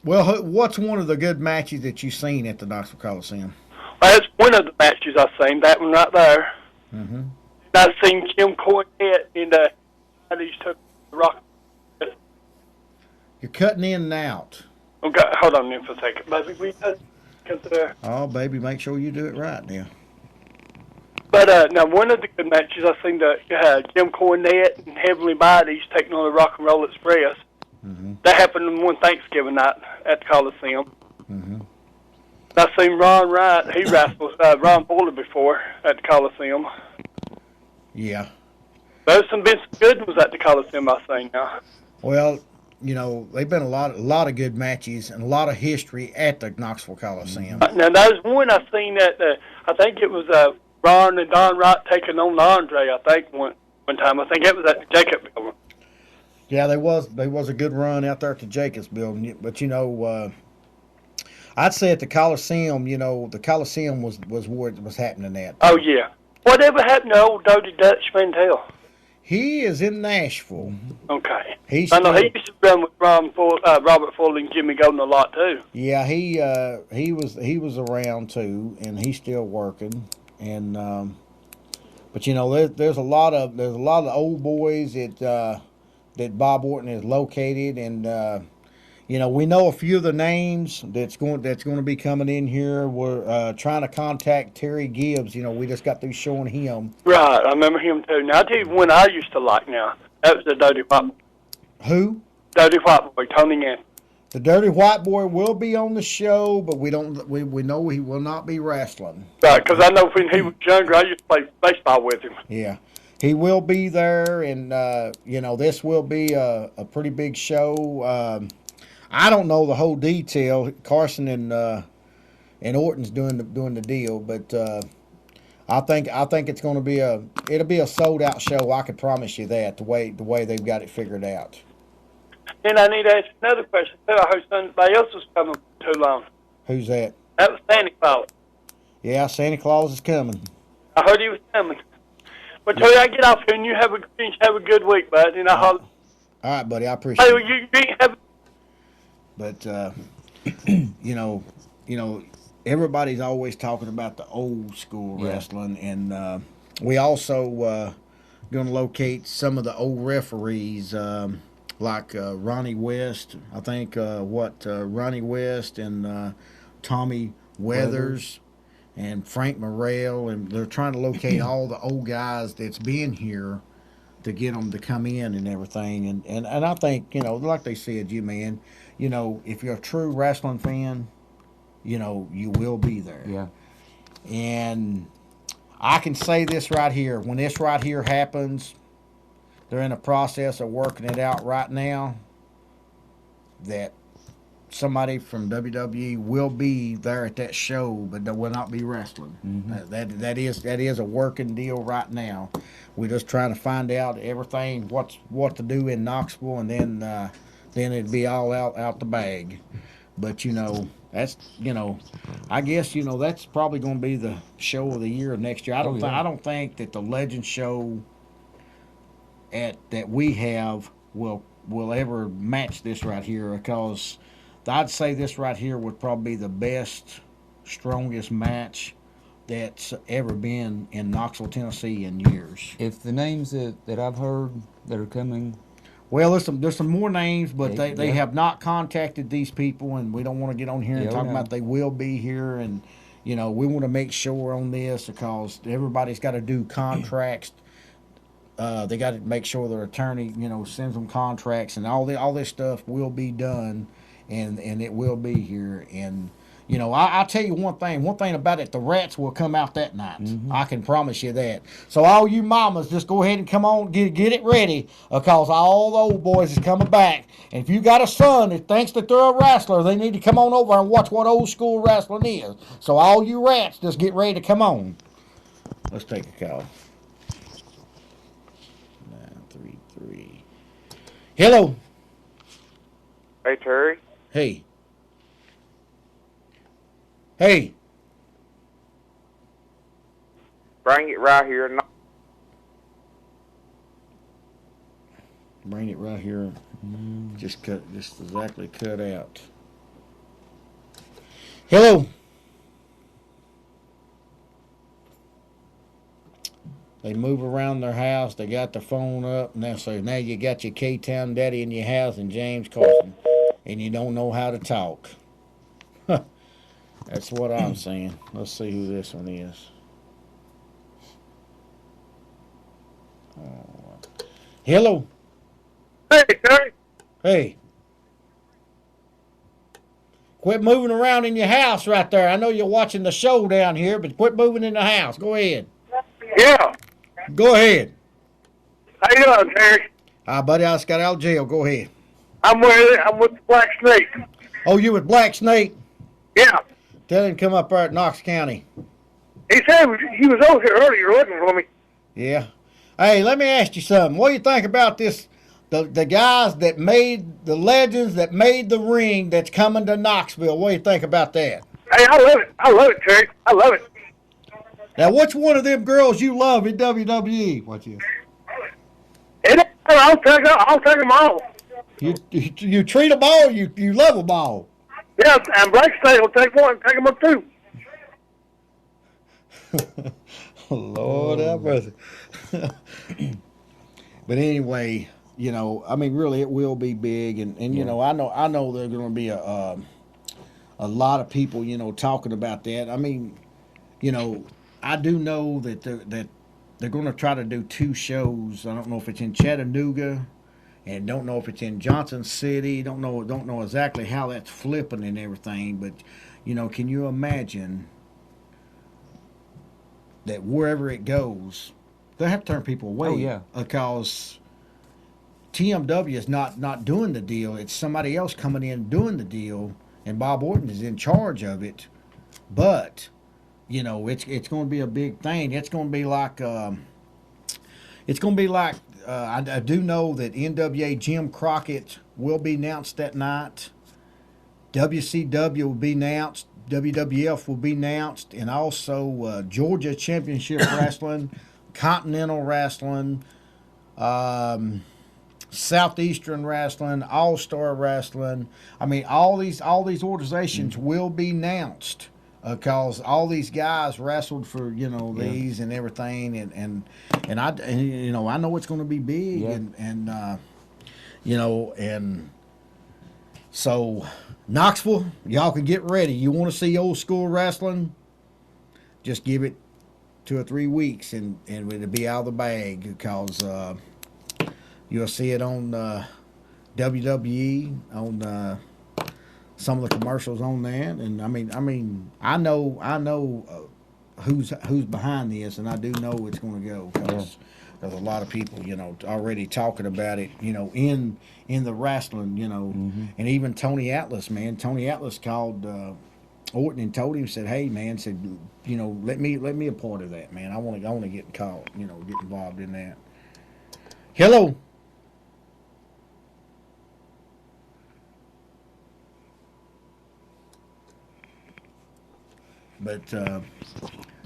Well, what's one of the good matches that you've seen at the Knoxville Coliseum? Well, that's one of the matches I've seen. That one right there. Mm-hmm. I've seen Kim Cornette in these took the rock. You're cutting in and out. Okay, hold on there for a second, baby. We Oh, baby, make sure you do it right now. But now one of the good matches I've seen Kim Cornette and Heavenly Bodies taking on the Rock and Roll Express. Mm-hmm. That happened on one Thanksgiving night at the Coliseum. Mm-hmm. I've seen Ron Wright. He wrestled Ron Fuller before at the Coliseum. Yeah. There's been some good ones at the Coliseum I've seen now. Well, you know, they've been a lot of good matches and a lot of history at the Knoxville Coliseum. Now, there's one I've seen that I think it was Ron and Don Wright taking on Andre. I think one time. I think it was at the Jacob Building. Yeah, there was a good run out there at the Jacobs Building, but you know, I'd say at the Coliseum, you know, the Coliseum was where it was happening at. Oh yeah. Whatever happened to old Dodie Dutch Mantel? He is in Nashville. Okay. He's I know he used to run with Robert Fuller and Jimmy Golden a lot too. Yeah, he was around too, and he's still working. And but you know, there's a lot of old boys that Bob Orton is located, and you know, we know a few of the names that's going to be coming in here. We're trying to contact Terry Gibbs. You know, we just got through showing him. Right, I remember him too. Now I tell you one I used to like. Now that was the Dirty White Boy. Who? Dirty White Boy, Tony Ann. The Dirty White Boy will be on the show, but we know he will not be wrestling. Right, because I know when he was younger, I used to play baseball with him. Yeah. He will be there, and you know, this will be a pretty big show. I don't know the whole detail. Carson and Orton's doing the deal, but I think it's going to be it'll be a sold out show. I can promise you that the way they've got it figured out. And I need to ask another question too. I heard somebody else was coming for too long. Who's that? That was Santa Claus. Yeah, Santa Claus is coming. I heard he was coming. But Tony, I get off here and you have a good week, bud. And I holler. All right, buddy. I appreciate it. Hey, you ain't have. But you know, everybody's always talking about the old school wrestling, and we also going to locate some of the old referees, like Ronnie West. I think Ronnie West and Tommy Weathers and Frank Morrell, and they're trying to locate all the old guys that's been here to get them to come in and everything. And I think, you know, like they said, man, you know, if you're a true wrestling fan, you know, you will be there. Yeah. And I can say this right here. When this right here happens, they're in the process of working it out right now, that somebody from WWE will be there at that show, but they will not be wrestling. Mm-hmm. That is a working deal right now. We're just trying to find out everything, what to do in Knoxville, and then it'd be all out the bag. But you know, that's, you know, I guess, you know, that's probably going to be the show of the year next year. I don't think that the Legend show that we have will ever match this right here, because I'd say this right here would probably be the best, strongest match that's ever been in Knoxville, Tennessee in years. If the names that I've heard that are coming... Well, there's some more names, but they have not contacted these people, and we don't want to get on here and talk about they will be here. And, you know, we want to make sure on this, because everybody's got to do contracts. They got to make sure their attorney, you know, sends them contracts, and all this stuff will be done. And it will be here. And, You know, I'll tell you one thing. One thing about it, the rats will come out that night. I can promise you that. So all you mamas, just go ahead and come on, get it ready, because all the old boys is coming back. And if you got a son that thinks that they're a wrestler, they need to come on over and watch what old school wrestling is. So all you rats, just get ready to come on. Let's take a call. 933. Hello. Hey, Terry. Hey. Hey. Bring it right here. Bring it right here. Just exactly cut out. Hello. They move around their house. They got their phone up, and they say, now you got your K-Town daddy in your house and James Carson, and you don't know how to talk. That's what I'm saying. Let's see who this one is. Hello. Hey, Terry. Hey. Quit moving around in your house right there. I know you're watching the show down here, but quit moving in the house. Go ahead. Yeah. Go ahead. How you doing, Terry? Buddy, I just got out of jail. Go ahead. I'm with Black Snake. Oh, you with Black Snake? Yeah. Tell him to come up there at Knox County. He said he was over here earlier looking for me. Yeah. Hey, let me ask you something. What do you think about this? The guys that made the legends that made the ring that's coming to Knoxville. What do you think about that? Hey, I love it. I love it, Terry. I love it. Now, which one of them girls you love in WWE? What you? I'll take them all. You treat them all. You love them all. Yeah, and Black Snake will take one and take them up too. Lord have mercy. But anyway, you know, I mean, really, it will be big, and you know, I know there's going to be a lot of people, you know, talking about that. I mean, you know, I do know that they're going to try to do 2 shows. I don't know if it's in Chattanooga, and don't know if it's in Johnson City. Don't know exactly how that's flipping and everything. But you know, can you imagine that wherever it goes, they'll have to turn people away? Oh, yeah. Because TMW is not doing the deal. It's somebody else coming in doing the deal, and Bob Orton is in charge of it. But you know, it's going to be a big thing. It's going to be like I do know that NWA Jim Crockett will be announced that night. WCW will be announced. WWF will be announced, and also Georgia Championship Wrestling, Continental Wrestling, Southeastern Wrestling, All Star Wrestling. I mean, all these organizations will be announced. Because all these guys wrestled for, you know, these and everything, and you know, I know it's going to be big, and you know, and so Knoxville, y'all can get ready. You want to see old school wrestling? Just give it 2 or 3 weeks, and it'll be out of the bag, because you'll see it on WWE, on some of the commercials on that, and I mean, I know who's behind this, and I do know it's going to go, because there's a lot of people, you know, already talking about it, you know, in the wrestling, you know, and even Tony Atlas, man. Tony Atlas called Orton and told him, said, "Hey, man," said, you know, let me a part of that, man. I want to get caught, you know, get involved in that. Hello. But,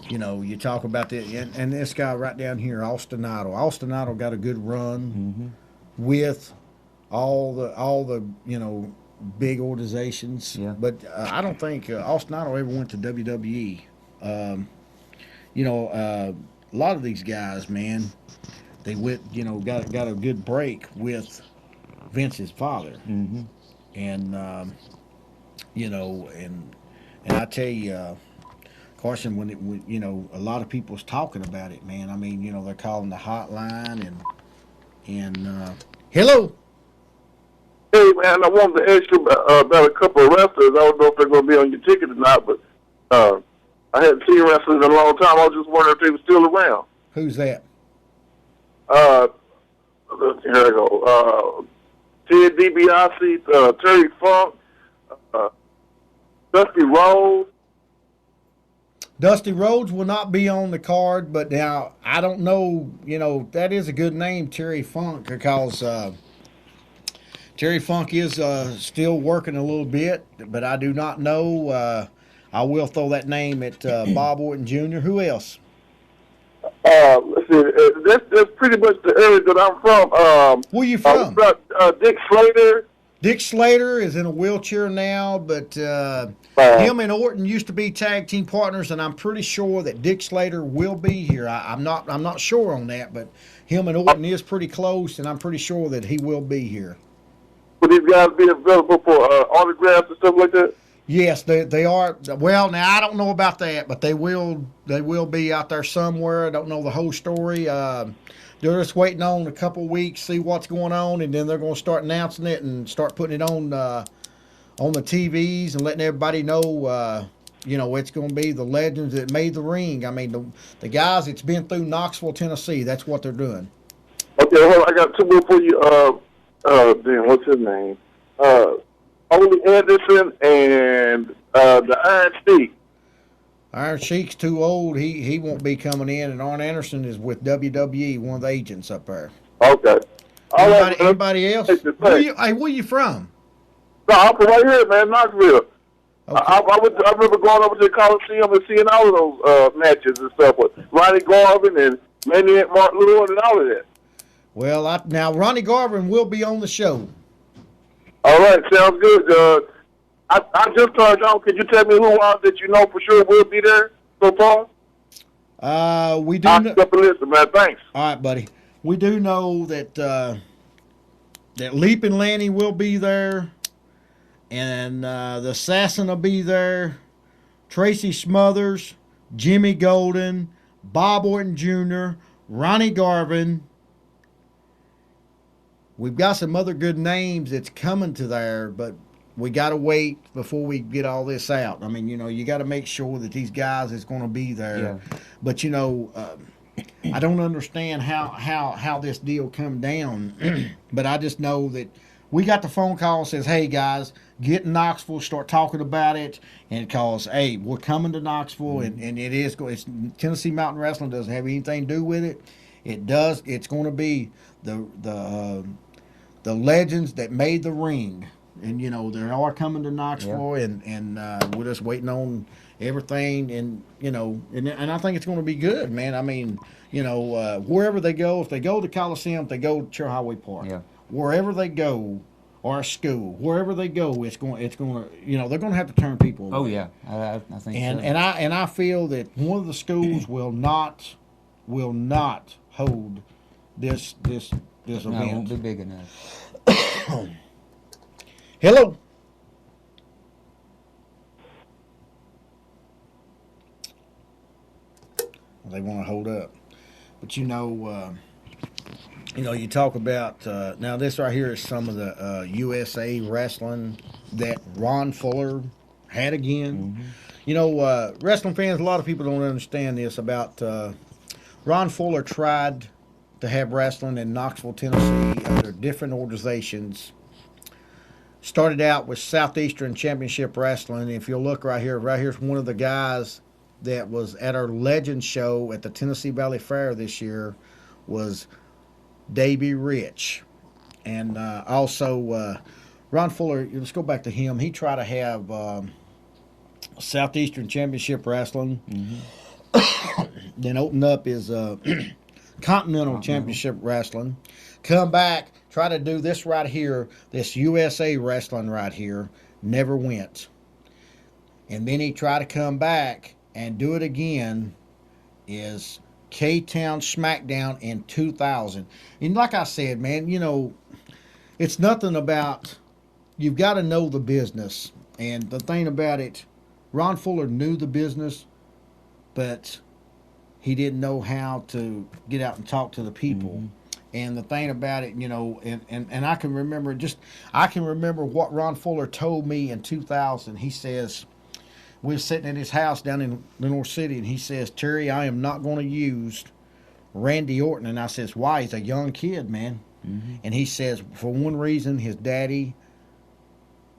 you know, you talk about that, and this guy right down here, Austin Idol. Austin Idol got a good run with all the you know, big organizations. Yeah. But I don't think Austin Idol ever went to WWE. You know, a lot of these guys, man, they went, you know, got a good break with Vince's father. And, you know, and I tell you, Carson, when you know, a lot of people's talking about it, man. I mean, you know, they're calling the hotline and hello. Hey, man, I wanted to ask you about a couple of wrestlers. I don't know if they're going to be on your ticket or not, but I hadn't seen wrestlers in a long time. I was just wondering if they were still around. Who's that? Here I go. Ted DiBiase, Terry Funk, Dusty Rhodes. Dusty Rhodes will not be on the card, but now I don't know. That is a good name, Terry Funk, because Terry Funk is still working a little bit, but I do not know. I will throw that name at Bob Orton Jr. Who else? Let's see. That's pretty much the area that I'm from. Where you from? Dick Slater. Dick Slater is in a wheelchair now, but him and Orton used to be tag team partners, and I'm pretty sure that Dick Slater will be here. I'm not sure on that, but him and Orton is pretty close, and I'm pretty sure that he will be here. Will these guys be available for autographs and stuff like that? Yes, they are. Well, now I don't know about that, but they will be out there somewhere. I don't know the whole story. They're just waiting on a couple of weeks, see what's going on, and then they're going to start announcing it and start putting it on the TVs and letting everybody know. It's going to be the legends that made the ring. I mean, the guys that's been through Knoxville, Tennessee. That's what they're doing. Okay, hold on. I got two more for you. What's his name? Ole Anderson and the Iron Sheik. Iron Sheik's too old. He won't be coming in, and Arn Anderson is with WWE, one of the agents up there. Okay. Anybody else? Where you from? No, I'm from right here, man, Knoxville. Okay. I remember going over to the Coliseum and seeing all of those matches and stuff with Ronnie Garvin and Maniac Mark Lewin and all of that. Well, now Ronnie Garvin will be on the show. All right, sounds good. I just turned on. Could you tell me who that you know for sure will be there so far? We do. Listen, man. Thanks. All right, buddy. We do know that that Leaping Lanny will be there, and the Assassin will be there. Tracy Smothers, Jimmy Golden, Bob Orton Jr., Ronnie Garvin. We've got some other good names that's coming to there, but we got to wait before we get all this out. I mean, you got to make sure that these guys is going to be there. Yeah. But, I don't understand how this deal come down. But I just know that we got the phone call that says, hey, guys, get in Knoxville, start talking about it. And because, hey, we're coming to Knoxville, and it's Tennessee Mountain Wrestling doesn't have anything to do with it. It does. It's going to be the legends that made the ring. And, they are coming to Knoxville, yeah. and we're just waiting on everything. And, and I think it's going to be good, man. I mean, wherever they go, if they go to Coliseum, if they go to Chair Highway Park, yeah. Wherever they go, or a school, wherever they go, it's going to, they're going to have to turn people away. Oh, yeah, I think so. And I feel that one of the schools will not hold this event. No, it won't be big enough. Hello. They want to hold up, but you talk about now. This right here is some of the USA wrestling that Ron Fuller had again. Mm-hmm. Wrestling fans. A lot of people don't understand this about Ron Fuller tried to have wrestling in Knoxville, Tennessee, under different organizations. Started out with Southeastern Championship Wrestling. If you'll look right here's one of the guys that was at our Legend show at the Tennessee Valley Fair this year was Davey Rich. And also Ron Fuller, let's go back to him. He tried to have Southeastern Championship Wrestling. Mm-hmm. Then opened up his Continental Championship Wrestling. Come back, try to do this right here, this USA Wrestling right here, never went. And then he tried to come back and do it again, is K-Town SmackDown in 2000. And like I said, man, it's nothing about, you've got to know the business. And the thing about it, Ron Fuller knew the business, but he didn't know how to get out and talk to the people. Mm-hmm. And the thing about it, you know, and I can remember what Ron Fuller told me in 2000. He says, we were sitting in his house down in the North City, and he says, Terry, I am not going to use Randy Orton. And I says, why? He's a young kid, man. Mm-hmm. And he says, for one reason, his daddy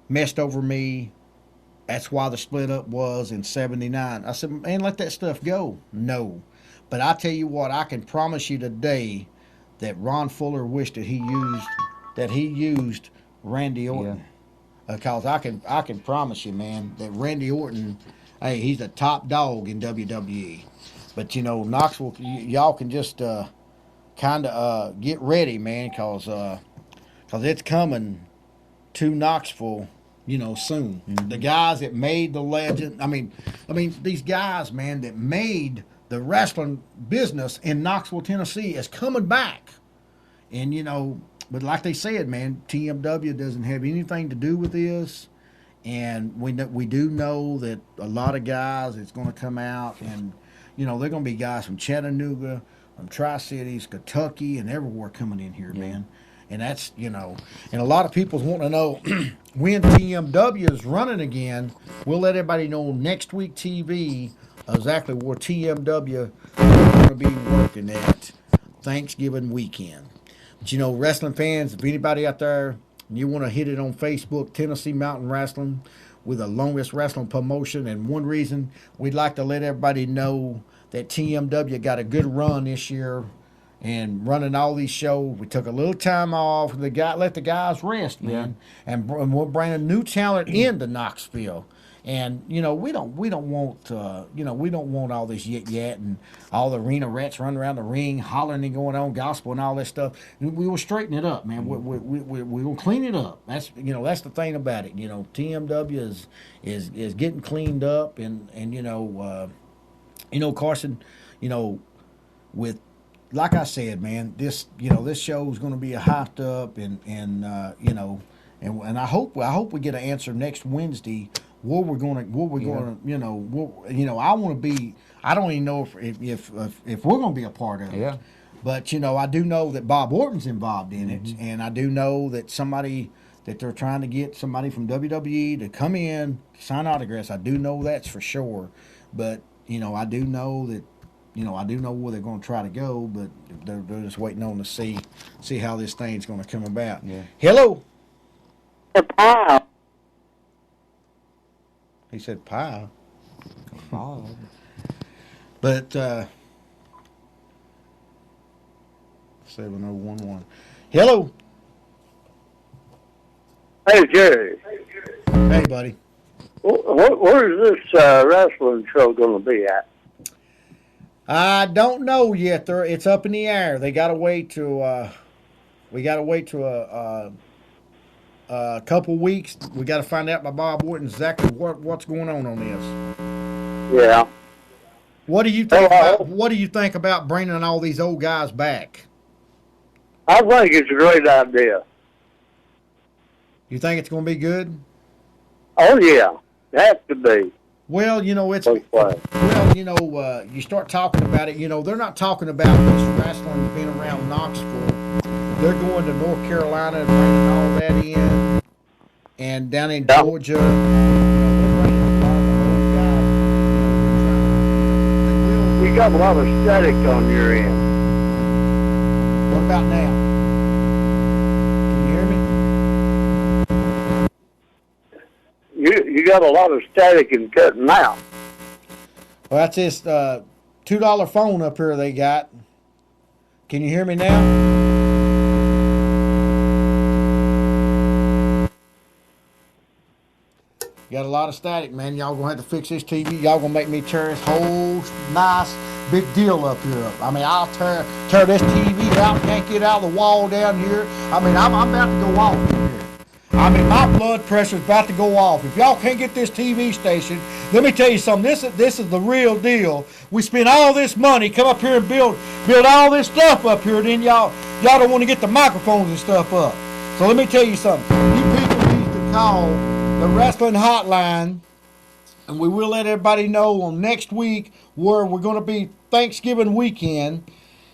messed over me. That's why the split up was in 79. I said, man, let that stuff go. No. But I tell you what, I can promise you today that Ron Fuller wished that he used Randy Orton. Because I can promise you, man, that Randy Orton, hey, he's a top dog in WWE. But, you know, Knoxville, y'all can just kind of get ready, man, because it's coming to Knoxville, you know, soon. Mm-hmm. The guys that made the legend, I mean, these guys, man, that made the wrestling business in Knoxville, Tennessee is coming back. And, you know, but like they said, man, TMW doesn't have anything to do with this. And we do know that a lot of guys it's going to come out, and, you know, they're going to be guys from Chattanooga, from Tri-Cities, Kentucky, and everywhere coming in here, man. And that's, you know, and a lot of people want to know when TMW is running again. We'll let everybody know next week TV exactly where TMW is going to be working at Thanksgiving weekend. But, you know, wrestling fans, if anybody out there, you want to hit it on Facebook, Tennessee Mountain Wrestling, with the longest wrestling promotion. And one reason we'd like to let everybody know that TMW got a good run this year and running all these shows. We took a little time off. Let the guys rest, man. Yeah. And we're bringing new talent into Knoxville. And, you know, we don't want all this yet and all the arena rats running around the ring, hollering and going on gospel and all that stuff. We will straighten it up, man. We will clean it up. That's the thing about it. You know, TMW is getting cleaned up, and you know, Carson, you know, with, like I said, man, this show is going to be hyped up, and you know, and I hope we get an answer next Wednesday. I want to be. I don't even know if we're going to be a part of it. Yeah. But, you know, I do know that Bob Orton's involved in it, and I do know that they're trying to get somebody from WWE to come in, sign autographs. I do know that's for sure. But, you know, I do know where they're going to try to go, but they're just waiting on to see how this thing's going to come about. Yeah. Hello. Pie. He said pie. Oh. But 7011. Hello. Hey, Jerry. Hey, buddy. Where's this wrestling show going to be at? I don't know yet. It's up in the air. They got to wait to. A couple weeks. We got to find out by Bob Orton exactly what's going on this. Yeah. What do you think? What do you think about bringing all these old guys back? I think it's a great idea. You think it's going to be good? Oh yeah, it has to be. Well, you know, you start talking about it. You know, they're not talking about this wrestling being around Knoxville. They're going to North Carolina and bringing all that in, and down in Georgia. You got a lot of static on your end. What about now? Can you hear me? You got a lot of static and cutting out. Well, that's this $2 phone up here they got. Can you hear me now? Got a lot of static, man. Y'all gonna have to fix this TV. Y'all gonna make me tear this whole nice big deal up here. I mean, I'll tear this TV out, yank it out of the wall down here. I mean, I'm about to go off in here. I mean, my blood pressure's about to go off. If y'all can't get this TV station, let me tell you something. This is the real deal. We spend all this money, come up here and build all this stuff up here, then y'all don't want to get the microphones and stuff up. So let me tell you something. You people need to call the wrestling hotline, and we will let everybody know on next week where we're going to be Thanksgiving weekend.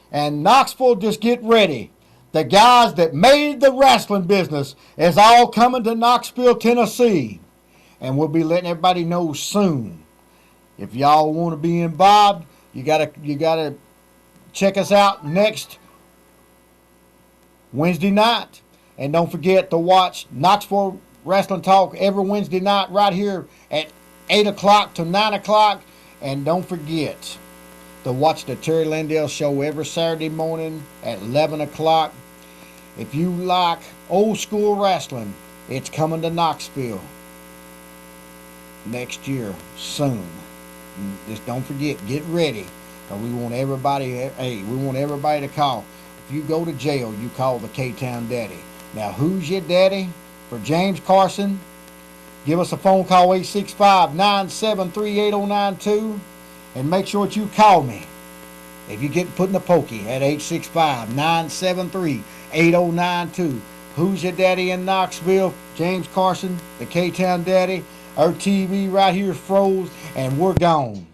And Knoxville, just get ready. the guys that made the wrestling business, is all coming to Knoxville, Tennessee. And we'll be letting everybody know soon. If y'all want to be involved, you gotta check us out next Wednesday night. And don't forget to watch Knoxville Wrestling Talk every Wednesday night right here at 8 o'clock to 9 o'clock. And don't forget to watch the Terry Landell Show every Saturday morning at 11 o'clock. If you like old school wrestling, it's coming to Knoxville next year soon. Just don't forget, get ready. We want everybody, we want everybody to call. If you go to jail, you call the K-Town Daddy. Now, who's your daddy? For James Carson, give us a phone call, 865-973-8092, and make sure that you call me. If you get put in the pokey at 865-973-8092. Who's your daddy in Knoxville? James Carson, the K-Town Daddy. Our TV right here froze, and we're gone.